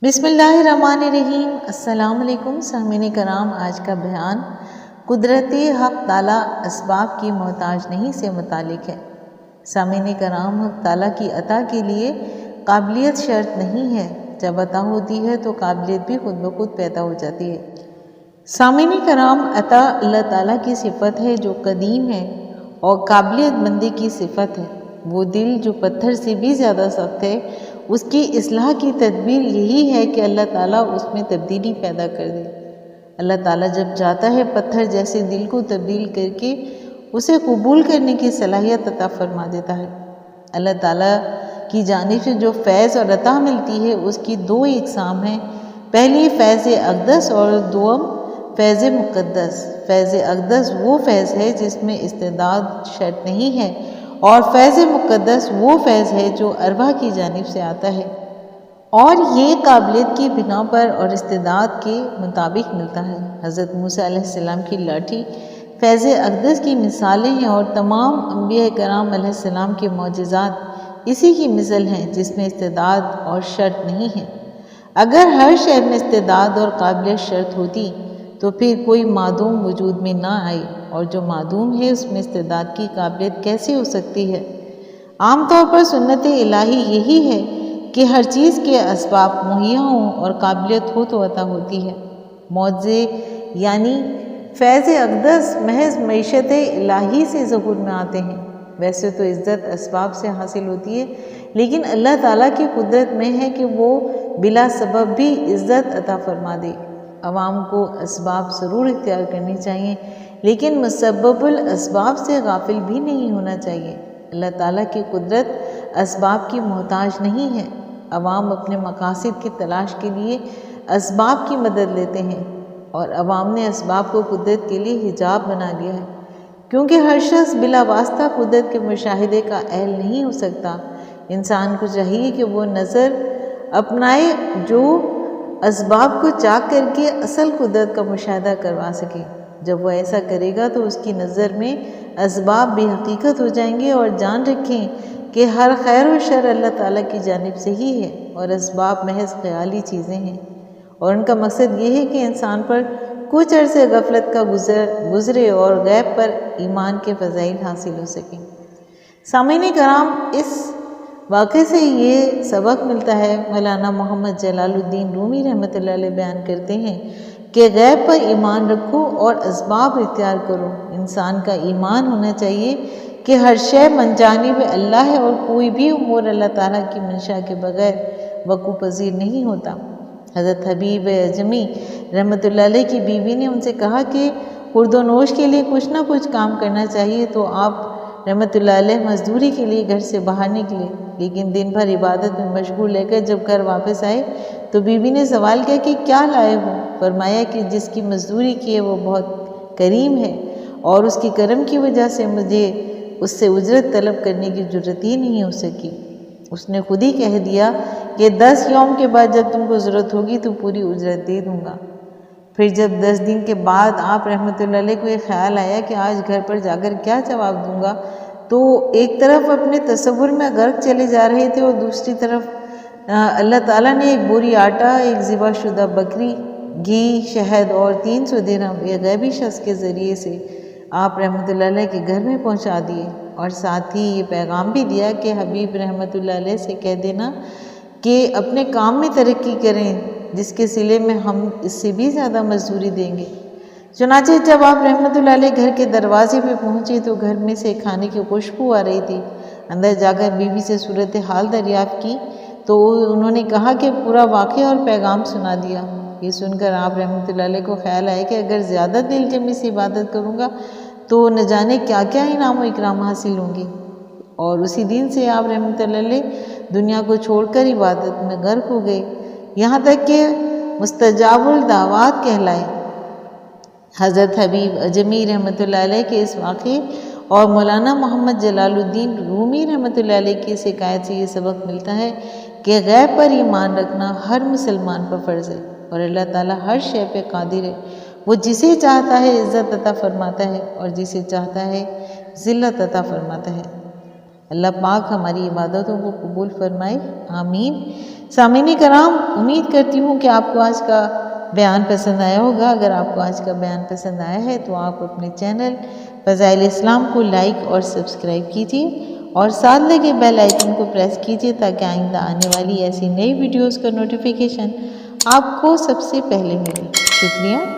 बिस्मिल्लाहिर्रहमानिर्रहीम। अस्सलाम वालेकुम सामीन कराम। आज का बयान कुदरती हक़ ताला असबाब की मोहताज नहीं से मुतालिक है। सामीन कराम, हक़ ताला की अता के लिए काबिलियत शर्त नहीं है। जब अता होती है तो काबिलियत भी खुद ब खुद पैदा हो जाती है। सामीन कराम, अता अल्लाह ताला की सिफ़त है जो कदीम है और काबिलियत बंदे की सिफ़त है। वो दिल जो पत्थर से भी ज़्यादा सख्त है, उसकी इस्लाह की तदबीर यही है कि अल्लाह ताला उसमें तब्दीली पैदा कर दे। अल्लाह ताला जब चाहता है पत्थर जैसे दिल को तब्दील करके उसे कबूल करने की सलाहियत अता फरमा देता है। अल्लाह ताला की जानिब से जो फैज़ और अता मिलती है उसकी दो इकसाम हैं। पहली फ़ैज़ अक़दस और दुअम फ़ैज़ मुक़द्दस। फ़ैज़ अक़दस वो फ़ैज़ है जिसमें इस्तेदाद शर्त नहीं है, और फ़ैज़ मुक़द्दस वो फ़ैज़ है जो अरवाह की जानिब से आता है और ये काबिलियत की बिना पर और इस्तेदाद के मुताबिक मिलता है। हज़रत मूसा अलैहिस्सलाम की लाठी फ़ैज़ अक़दस की मिसालें हैं और तमाम अंबिया कराम अलैहिस्सलाम के मौजिज़ात इसी की मिसल हैं जिसमें इस्तेदाद और शर्त नहीं है। अगर हर शय में इस्तेदाद और काबिलियत शर्त होती तो फिर कोई मादूम वजूद में ना आए, और जो मादूम है उसमें इस्तेदाद की काबिलियत कैसे हो सकती है। आम तौर पर सुन्नत इलाही यही है कि हर चीज़ के असबाब मुहैया हों और काबिलियत हो तो अता होती है। मौजे यानी फ़ैज़ अक़दस महज मईशत इलाही से ज़हूर में आते हैं। वैसे तो इज़्ज़त असबाब से हासिल होती है, लेकिन अल्लाह ताला की कुदरत में है कि वो बिला सबब भी इज़्ज़त अता फरमा दे। अवाम को असबाब ज़रूर इख्तियार करनी चाहिए, लेकिन मुसब्बबुल असबाब से गाफिल भी नहीं होना चाहिए। अल्लाह ताला की कुदरत असबाब की मोहताज नहीं है। अवाम अपने मकासद की तलाश के लिए असबाब की मदद लेते हैं, और अवाम ने असबाब को कुदरत के लिए हिजाब बना लिया है, क्योंकि हर शख्स बिला वास्ता कुदरत के मुशाहिदे का अहल नहीं हो सकता। इंसान को चाहिए कि वो नज़र अपनाए जो असबाब को चाक करके असल कुदरत का मुशाहिदा करवा सके। जब वो ऐसा करेगा तो उसकी नज़र में असबाब बेहकीकत हो जाएंगे। और जान रखें कि हर खैर और शर अल्लाह ताला की जानिब से ही है, और असबाब महज ख़याली चीज़ें हैं, और उनका मकसद ये है कि इंसान पर कुछ अरसे गफलत का गुजरे और गैब पर ईमान के फ़ज़ाइल हासिल हो सकें। सामीन कराम, इस वाक़े से ये सबक मिलता है। मौलाना मोहम्मद जलालुद्दीन रूमी रहमतुल्लाह अलैह बयान करते हैं कि गैब पर ईमान रखो और असबाब इख्तियार करो। इंसान का ईमान होना चाहिए कि हर शय मनजानिब अल्लाह है और कोई भी उमूर अल्लाह ताला की मंशा के बगैर वक़ू पज़ीर नहीं होता। हज़रत हबीब अजमी रहमतुल्लाह अलैह की बीवी ने उनसे कहा कि खुर्दोनोश के लिए कुछ ना कुछ काम करना चाहिए, तो आप रहमतुल्लाह अलैह मजदूरी के लिए घर से बाहर निकले, लेकिन दिन भर इबादत में मशगूल लेकर जब घर वापस आए तो बीवी ने सवाल किया कि क्या लाए हो। फरमाया कि जिसकी मजदूरी की है वो बहुत करीम है, और उसकी करम की वजह से मुझे उससे उजरत तलब करने की ज़रूरत ही नहीं हो सकी। उसने खुद ही कह दिया कि 10 यौम के बाद जब तुमको ज़रूरत होगी तो पूरी उजरत दे दूँगा। फिर जब 10 दिन के बाद आप रहमतुल्लाह अलैह को ये ख्याल आया कि आज घर पर जाकर क्या जवाब दूंगा, तो एक तरफ अपने तसव्वुर में गर्क चले जा रहे थे और दूसरी तरफ अल्लाह ताला ने एक बोरी आटा, एक ज़िबाशुदा बकरी, घी, शहद और 300 दिरहम एक गैबी शख्स के ज़रिए से आप रहमतुल्लाह अलैह के घर में पहुंचा दिए, और साथ ही ये पैगाम भी दिया कि हबीब रहमतुल्लाह अलैह से कह देना कि अपने काम में तरक्की करें, जिसके सिले में हम इससे भी ज़्यादा मजदूरी देंगे। चुनाचे जब आप रहमतुल्लाह अलैह घर के दरवाजे पे पहुँचे तो घर में से खाने की खुशबू आ रही थी। अंदर जाकर बीवी से सूरत हाल दरियाफ़्त की तो उन्होंने कहा कि पूरा वाक़या और पैगाम सुना दिया। ये सुनकर आप रहमतुल्लाह अलैह को ख्याल आया कि अगर ज़्यादा दिलजमी से इबादत करूँगा तो न जाने क्या क्या इनाम व इकराम हासिल होंगे। और उसी दिन से आप रहमतुल्लाह अलैह दुनिया को छोड़कर इबादत में गर्क हो गए, यहाँ तक कि मुस्तजाबुल दावात कहलाए। हज़रत हबीब अजमी रहमतुल्लाह अलैह के इस वाक़े और मौलाना मोहम्मद जलालुद्दीन रूमी रहमतुल्लाह अलैह की शिकायत से ये सबक मिलता है कि गैब पर ईमान रखना हर मुसलमान पर फ़र्ज़ है, और अल्लाह ताला हर शय पे कादिर है। वो जिसे चाहता है इज़्ज़त अता फरमाता है और जिसे चाहता है ज़िल्लत अता फरमाता है। अल्लाह पाक हमारी इबादतों को कबूल फरमाए, आमीन। सामीन कराम, उम्मीद करती हूँ कि आपको आज का बयान पसंद आया होगा। अगर आपको आज का बयान पसंद आया है तो आप अपने चैनल फ़ज़ाइल इस्लाम को लाइक और सब्सक्राइब कीजिए और साथ लगे बेल आइकन को प्रेस कीजिए ताकि आइंदा आने वाली ऐसी नई वीडियोस का नोटिफिकेशन आपको सबसे पहले मिले। शुक्रिया।